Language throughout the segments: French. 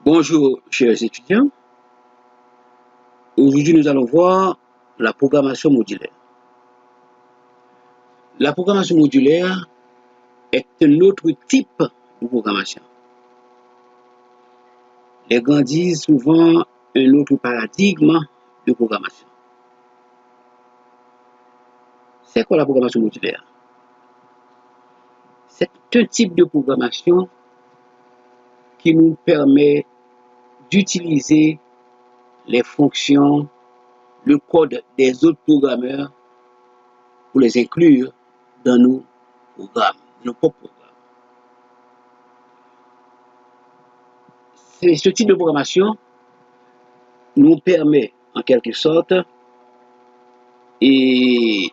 Bonjour, chers étudiants. Aujourd'hui, nous allons voir la programmation modulaire. La programmation modulaire est un autre type de programmation. Les gens disent souvent un autre paradigme de programmation. C'est quoi la programmation modulaire? C'est un type de programmation qui nous permet d'utiliser les fonctions, le code des autres programmeurs pour les inclure dans nos programmes, nos propres programmes. Ce type de programmation nous permet en quelque sorte et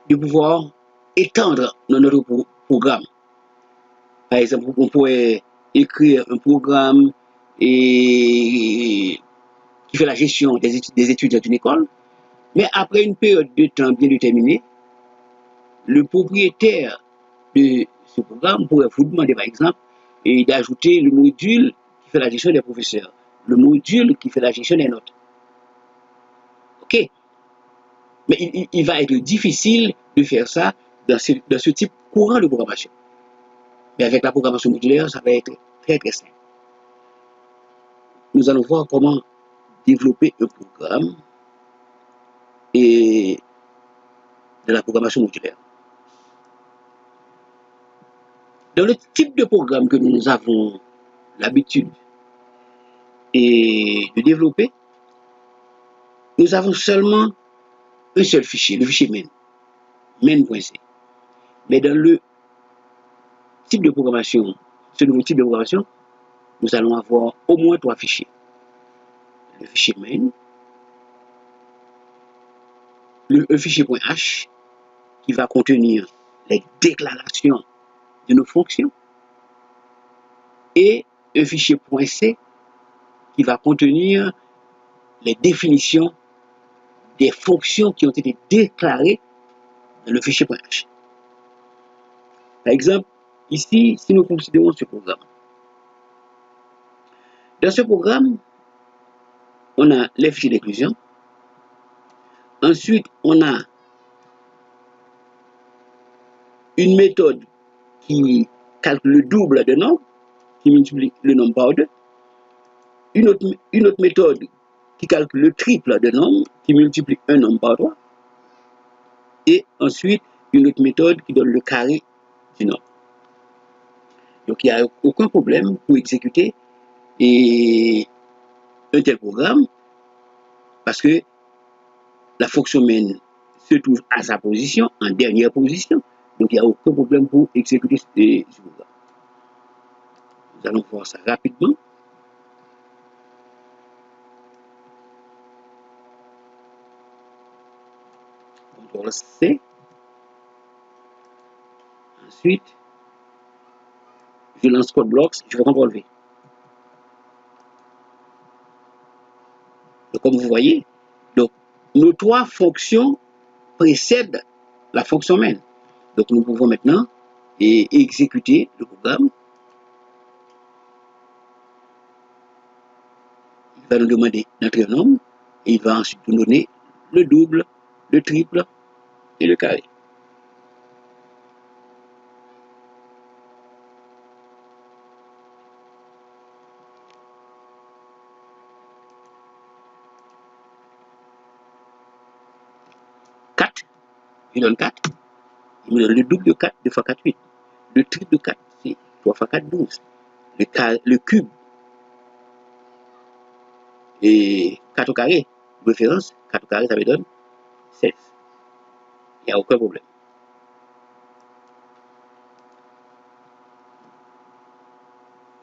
de pouvoir étendre notre programme. Par exemple, on pourrait écrire un programme qui fait la gestion des étudiants d'une école, mais après une période de temps bien déterminée, le propriétaire de ce programme pourrait vous demander, par exemple, d'ajouter le module qui fait la gestion des professeurs, le module qui fait la gestion des notes. OK? Mais il va être difficile de faire ça dans ce type courant de programmation. Mais avec la programmation modulaire, ça va être très très simple. Nous allons voir comment développer un programme et de la programmation modulaire. Dans le type de programme que nous avons l'habitude de développer, nous avons seulement un seul fichier, le fichier main, main.c. Mais dans le type de programmation, ce nouveau type de programmation, nous allons avoir au moins 3 fichiers. Le fichier main, un fichier .h qui va contenir les déclarations de nos fonctions et un fichier .c qui va contenir les définitions des fonctions qui ont été déclarées dans le fichier .h. Par exemple, ici, si nous considérons ce programme, dans ce programme, on a les fichiers d'inclusion. Ensuite, on a une méthode qui calcule le double de nombre, qui multiplie le nombre par 2. Une autre méthode qui calcule le triple de nombre, qui multiplie un nombre par 3. Et ensuite, une autre méthode qui donne le carré du nombre. Donc, il n'y a aucun problème pour exécuter un tel programme parce que la fonction main se trouve à sa position, en dernière position. Donc, il n'y a aucun problème pour exécuter ce programme. Nous allons voir ça rapidement. CTRL C. Ensuite, je lance code blocks, je vais CTRL V. Donc, comme vous voyez, donc, nos 3 fonctions précèdent la fonction main. Donc, nous pouvons maintenant exécuter le programme. Il va nous demander d'entrer un nombre et il va ensuite nous donner le double, le triple et le carré. Je donne 4, il me donne le double de 4, 2 fois 4, 8. Le triple de 4, c'est 3 fois 4, 12. Le cube, et 4 au carré, de référence, 4 au carré, ça me donne 16. Il n'y a aucun problème.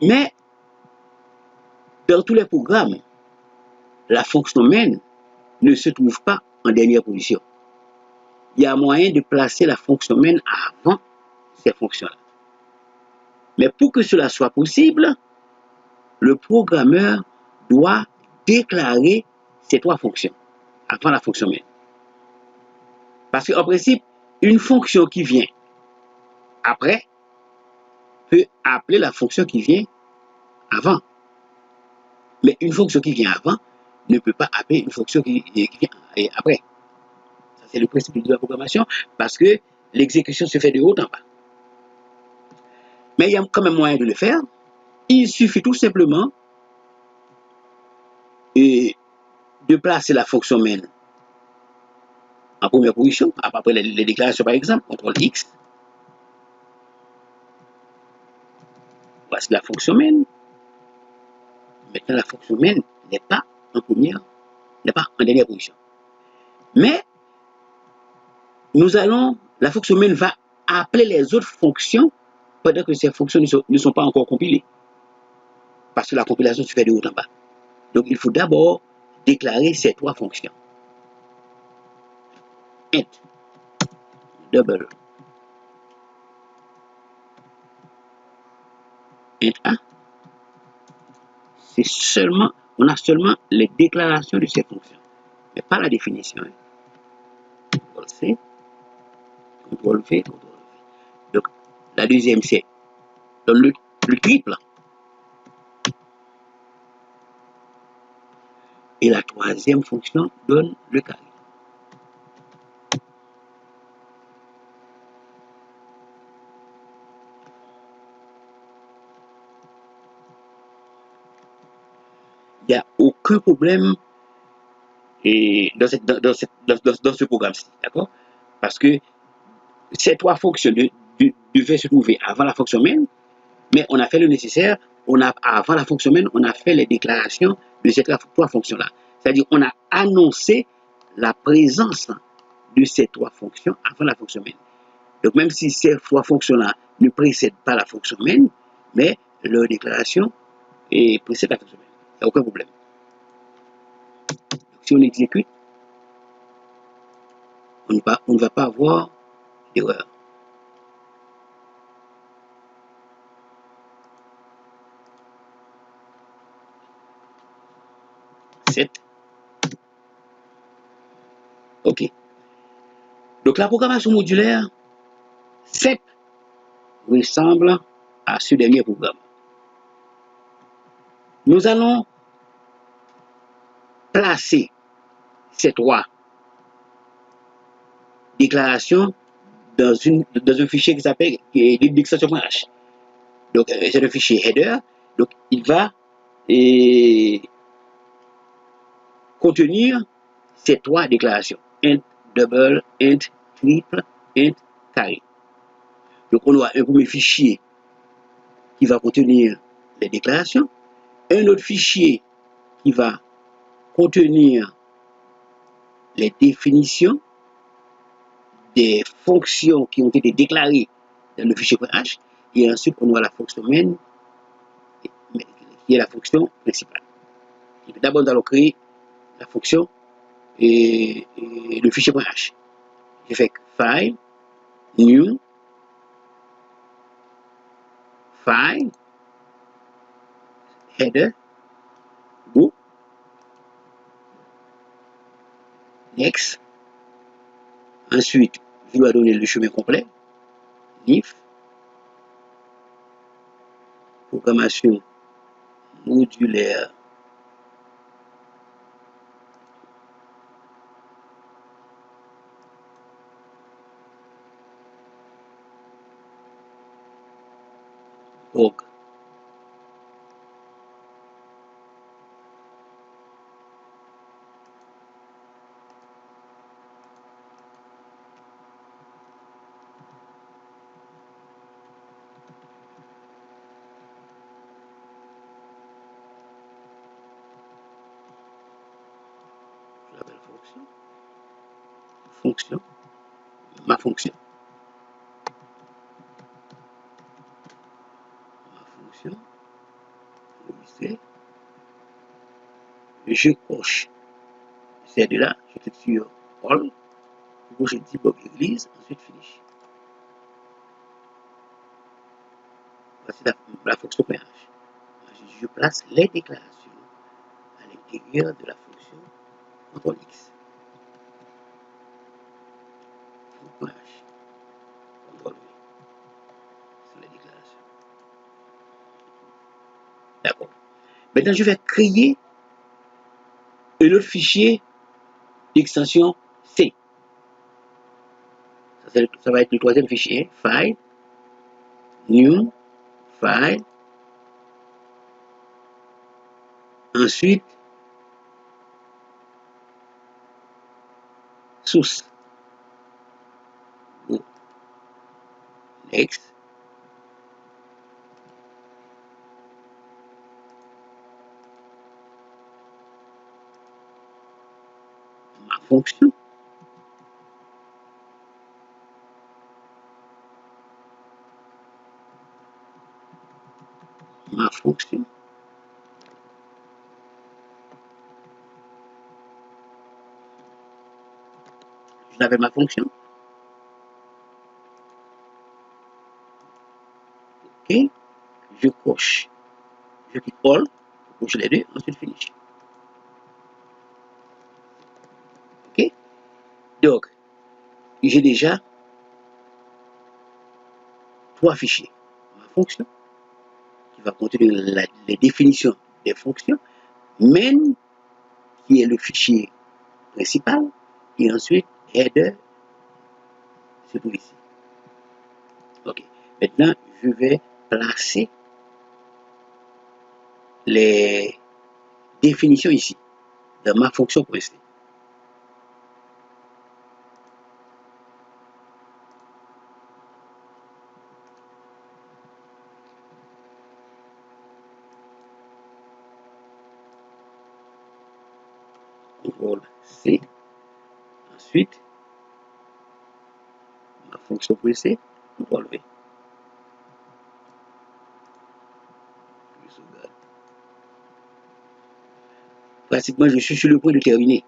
Mais, dans tous les programmes, la fonction main ne se trouve pas en dernière position. Il y a moyen de placer la fonction main avant ces fonctions-là. Mais pour que cela soit possible, le programmeur doit déclarer ces 3 fonctions avant la fonction main. Parce qu'en principe, une fonction qui vient après peut appeler la fonction qui vient avant. Mais une fonction qui vient avant ne peut pas appeler une fonction qui vient après. Ça, c'est le principe de la programmation parce que l'exécution se fait de haut en bas. Mais il y a quand même moyen de le faire. Il suffit tout simplement de placer la fonction main en première position, après les déclarations par exemple, CTRL X. Voici la fonction main. Maintenant, la fonction main n'est pas en première, n'est pas en dernière position. Mais la fonction main va appeler les autres fonctions pendant que ces fonctions ne sont pas encore compilées. Parce que la compilation se fait de haut en bas. Donc, il faut d'abord déclarer ces trois fonctions. Int, double, int A, on a seulement les déclarations de ces fonctions, mais pas la définition. CTRL C, CTRL V, CTRL V. Donc, la deuxième, c'est donne le triple. Et la troisième fonction donne le carré. Il n'y a aucun problème dans ce programme-ci, d'accord? Parce que ces trois fonctions devaient se trouver avant la fonction main, mais on a fait le nécessaire. Avant la fonction main, on a fait les déclarations de ces trois fonctions-là. C'est-à-dire, on a annoncé la présence de ces trois fonctions avant la fonction main. Donc, même si ces trois fonctions-là ne précèdent pas la fonction main, mais leur déclaration précède la fonction main. Il n'y a aucun problème. Donc, si on exécute, on ne va pas avoir d'erreur. OK. Donc, la programmation modulaire, 7 ressemble à ce dernier programme. Nous allons placer ces trois déclarations dans un fichier qui s'appelle l'extension.h. Donc, c'est le fichier header. Donc, il va contenir ces trois déclarations. Int, double, int, triple, int, carré. Donc, on aura un premier fichier qui va contenir les déclarations, un autre fichier qui va contenir les définitions des fonctions qui ont été déclarées dans le fichier .h, et ensuite on aura la fonction main qui est la fonction principale. D'abord, nous allons créer la fonction et le fichier .h. Je fais file, new, file, header, go, next. Ensuite, je dois donner le chemin complet, if, programmation modulaire org. Je l'appelle fonction, ma fonction, je coche c'est de là, je clique sur all, je dis Bob Église, ensuite finish. Voici la fonction PH. Je place les déclarations à l'intérieur de la fonction CTRL X. PH, CTRL V. C'est les déclarations. D'accord. Maintenant, je vais créer un autre fichier d'extension C. Ça va être le troisième fichier. File, New, File. Ensuite, Source. Next. Ma fonction. Ma fonction. Je l'appelle ma fonction. OK. Je coche. Je clique All. Je coche les deux. Ensuite, finish. OK. Donc, j'ai déjà trois fichiers. Ma fonction, qui va contenir les définitions des fonctions. Main, qui est le fichier principal. Et ensuite, header, se trouve ici. OK. Maintenant, je vais placer les définitions ici, dans ma fonction .c. CTRL C. Ensuite, ma fonction .c, CTRL V. Je sauvegarde. Pratiquement, je suis sur le point de terminer.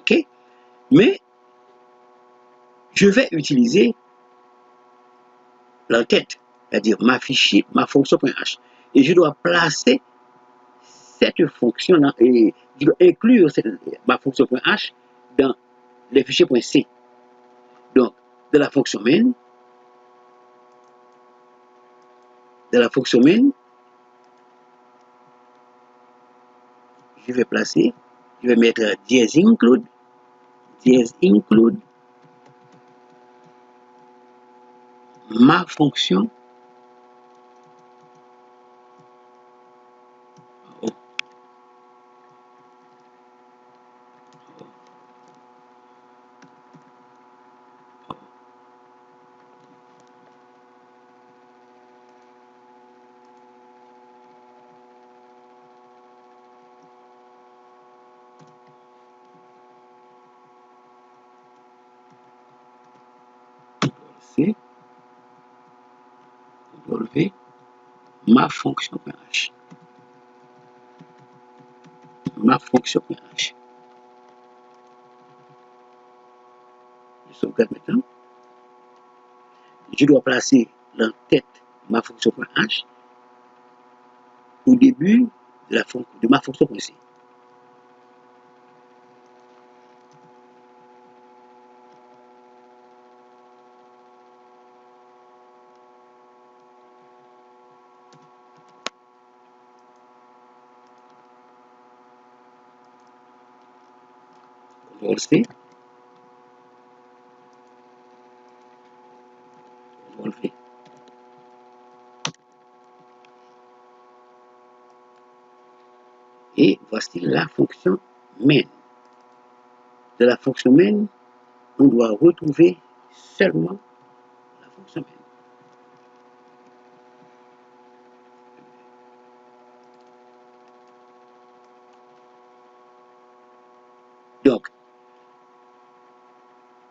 OK? Mais, je vais utiliser l'entête, c'est-à-dire ma fonction.h. Et je dois placer cette fonction-là, et je dois inclure ma fonction.h dans les fichiers .c. Donc, de la fonction main, je vais placer, je vais mettre dièse include ma fonction. Oh, oh, C, CTRL V, ma fonction.h. Ma fonction.h. Je sauvegarde maintenant. Je dois placer l'entête ma fonction.h au début de ma fonction.c. CTRL C, CTRL V. Et voici la fonction main. De la fonction main, on doit retrouver seulement la fonction main. Donc,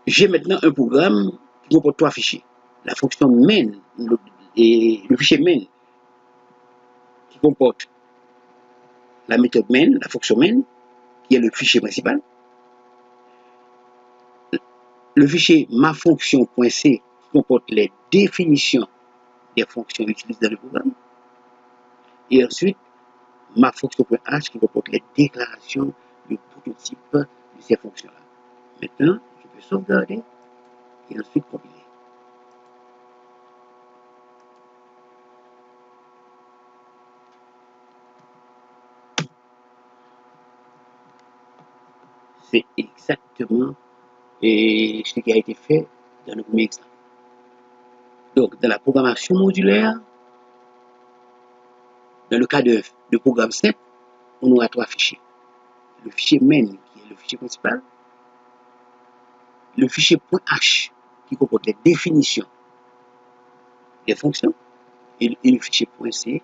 j'ai maintenant un programme qui comporte trois fichiers. La fonction main, le fichier main qui comporte la méthode main, la fonction main, qui est le fichier principal. Le fichier ma fonction.c qui comporte les définitions des fonctions utilisées dans le programme. Et ensuite, ma fonction.h qui comporte les déclarations de prototype de ces fonctions-là. Maintenant, je peux sauvegarder et ensuite compiler. C'est exactement ce qui a été fait dans le premier exemple. Donc, dans la programmation modulaire, dans le cas de programme simple, on aura 3 fichiers. Le fichier main, qui est le fichier principal, le fichier .h, qui comporte les définitions des fonctions, et le fichier .c,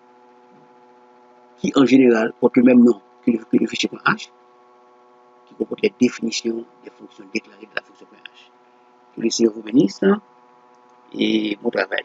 qui en général porte le même nom que le fichier .h, qui comporte les définitions des fonctions déclarées de la fonction .h. Que le Seigneur vous bénisse et bon travail.